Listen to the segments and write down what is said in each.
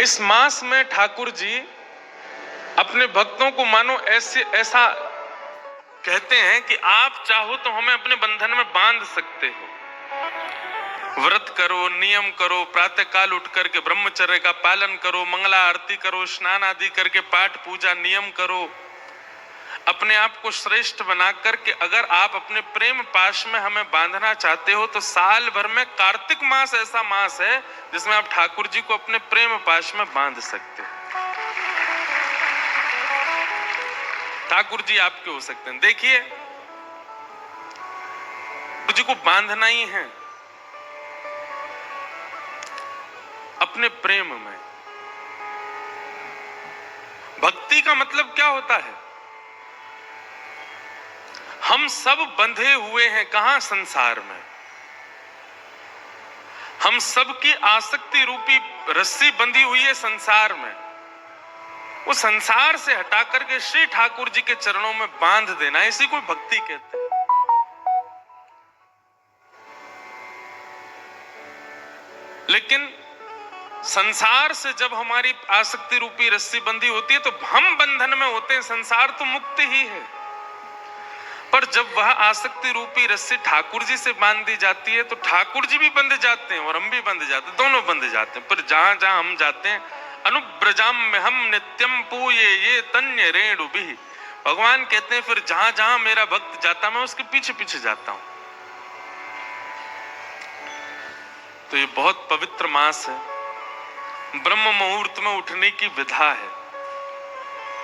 इस मास में ठाकुर जी अपने भक्तों को मानो ऐसा कहते हैं कि आप चाहो तो हमें अपने बंधन में बांध सकते हो। व्रत करो, नियम करो, प्रातः काल उठ करके ब्रह्मचर्य का पालन करो, मंगला आरती करो, स्नान आदि करके पाठ पूजा नियम करो, अपने आप को श्रेष्ठ बना करके अगर आप अपने प्रेम पाश में हमें बांधना चाहते हो तो साल भर में कार्तिक मास ऐसा मास है जिसमें आप ठाकुर जी को अपने प्रेम पाश में बांध सकते हो। ठाकुर जी आपके हो सकते हैं। देखिए, जी को बांधना ही है अपने प्रेम में। भक्ति का मतलब क्या होता है? हम सब बंधे हुए हैं कहां? संसार में। हम सब की आसक्ति रूपी रस्सी बंधी हुई है संसार में। वो संसार से हटा करके श्री ठाकुर जी के चरणों में बांध देना, इसी को भक्ति कहते हैं। लेकिन संसार से जब हमारी आसक्ति रूपी रस्सी बंधी होती है तो हम बंधन में होते हैं, संसार तो मुक्त ही है। पर जब वह आसक्ति रूपी रस्सी ठाकुर जी से बांध दी जाती है तो ठाकुर जी भी बंध जाते हैं और हम भी बंध जाते हैं, दोनों बंध जाते हैं। पर जहां जहां हम जाते हैं, अनुब्रजाम में हम नित्यम पूये ये तन्य रेणु भी, भगवान कहते हैं फिर जहां जहां मेरा भक्त जाता मैं उसके पीछे पीछे जाता हूं। तो ये बहुत पवित्र मास है, ब्रह्म मुहूर्त में उठने की विधा है।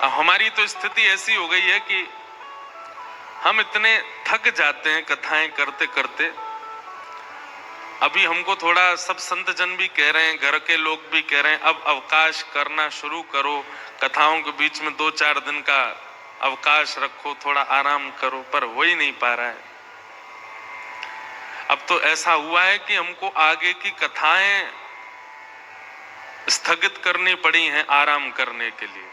अब हमारी तो स्थिति ऐसी हो गई है कि हम इतने थक जाते हैं कथाएं करते करते। अभी हमको थोड़ा सब संत जन भी कह रहे हैं, घर के लोग भी कह रहे हैं, अब अवकाश करना शुरू करो, कथाओं के बीच में 2-4 दिन का अवकाश रखो, थोड़ा आराम करो, पर हो ही नहीं पा रहा है। अब तो ऐसा हुआ है कि हमको आगे की कथाएं स्थगित करनी पड़ी हैं आराम करने के लिए।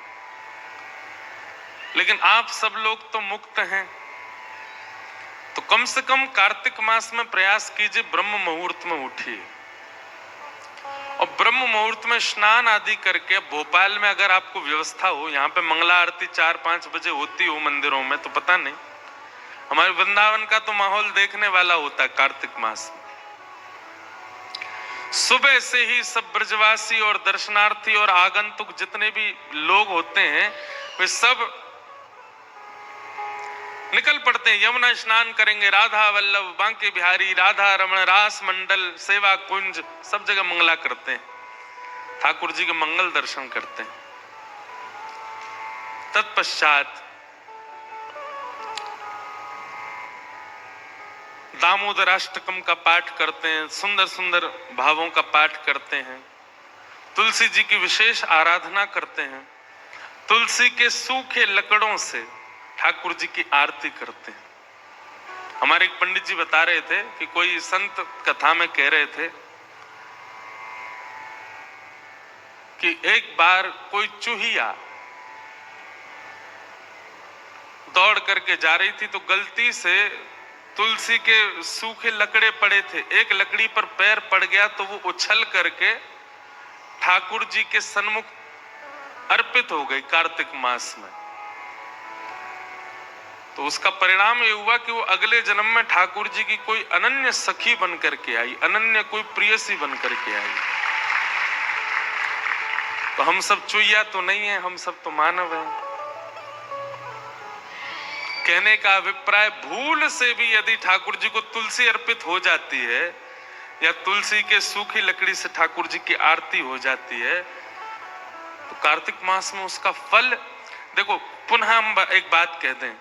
लेकिन आप सब लोग तो मुक्त हैं, तो कम से कम कार्तिक मास में प्रयास कीजिए, ब्रह्म मुहूर्त में उठिए और ब्रह्म मुहूर्त में स्नान आदि करके। भोपाल में अगर आपको व्यवस्था हो, यहाँ पे मंगला आरती 4-5 बजे होती हो मंदिरों में, तो पता नहीं, हमारे वृंदावन का तो माहौल देखने वाला होता है कार्तिक मास में। सुबह से ही सब ब्रजवासी और दर्शनार्थी और आगंतुक जितने भी लोग होते हैं वे सब निकल पड़ते हैं, यमुना स्नान करेंगे, राधा वल्लभ, बांके बिहारी, राधा रमण, रास मंडल, सेवा कुंज, सब जगह मंगला करते हैं, ठाकुर जी के मंगल दर्शन करते हैं। तत्पश्चात दामोदराष्टकम का पाठ करते हैं, सुंदर सुंदर भावों का पाठ करते हैं, तुलसी जी की विशेष आराधना करते हैं, तुलसी के सूखे लकड़ों से ठाकुर जी की आरती करते हैं। हमारे एक पंडित जी बता रहे थे कि कोई संत कथा में कह रहे थे कि एक बार कोई चूहिया दौड़ करके जा रही थी तो गलती से तुलसी के सूखे लकड़े पड़े थे, एक लकड़ी पर पैर पड़ गया तो वो उछल करके ठाकुर जी के सन्मुख अर्पित हो गई कार्तिक मास में। तो उसका परिणाम ये हुआ कि वो अगले जन्म में ठाकुर जी की कोई अनन्य सखी बन करके आई, अनन्य कोई प्रियसी बन करके आई। तो हम सब चुईया तो नहीं है, हम सब तो मानव हैं। कहने का अभिप्राय, भूल से भी यदि ठाकुर जी को तुलसी अर्पित हो जाती है या तुलसी के सूखी लकड़ी से ठाकुर जी की आरती हो जाती है तो कार्तिक मास में उसका फल देखो। पुनः हम एक बात कह दें,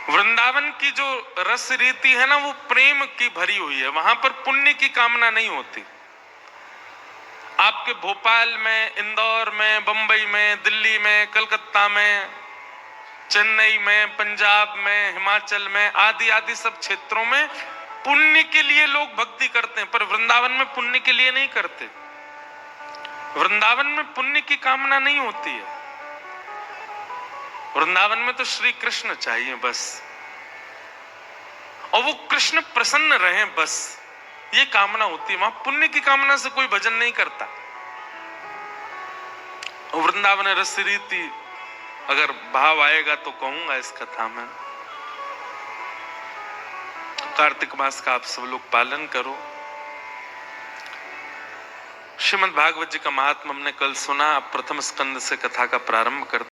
वृंदावन की जो रस रीति है ना, वो प्रेम की भरी हुई है, वहां पर पुण्य की कामना नहीं होती। आपके भोपाल में, इंदौर में, बंबई में, दिल्ली में, कलकत्ता में, चेन्नई में, पंजाब में, हिमाचल में आदि आदि सब क्षेत्रों में पुण्य के लिए लोग भक्ति करते हैं, पर वृंदावन में पुण्य के लिए नहीं करते। वृंदावन में पुण्य की कामना नहीं होती है। वृंदावन में तो श्री कृष्ण चाहिए बस, और वो कृष्ण प्रसन्न रहे बस, ये कामना होती है। वहां पुण्य की कामना से कोई भजन नहीं करता। वृंदावन रस रीति अगर भाव आएगा तो कहूंगा इस कथा में। कार्तिक मास का आप सब लोग पालन करो। श्रीमद् भागवत जी का महात्म्य हमने कल सुना। अब प्रथम स्कंद से कथा का प्रारंभ करते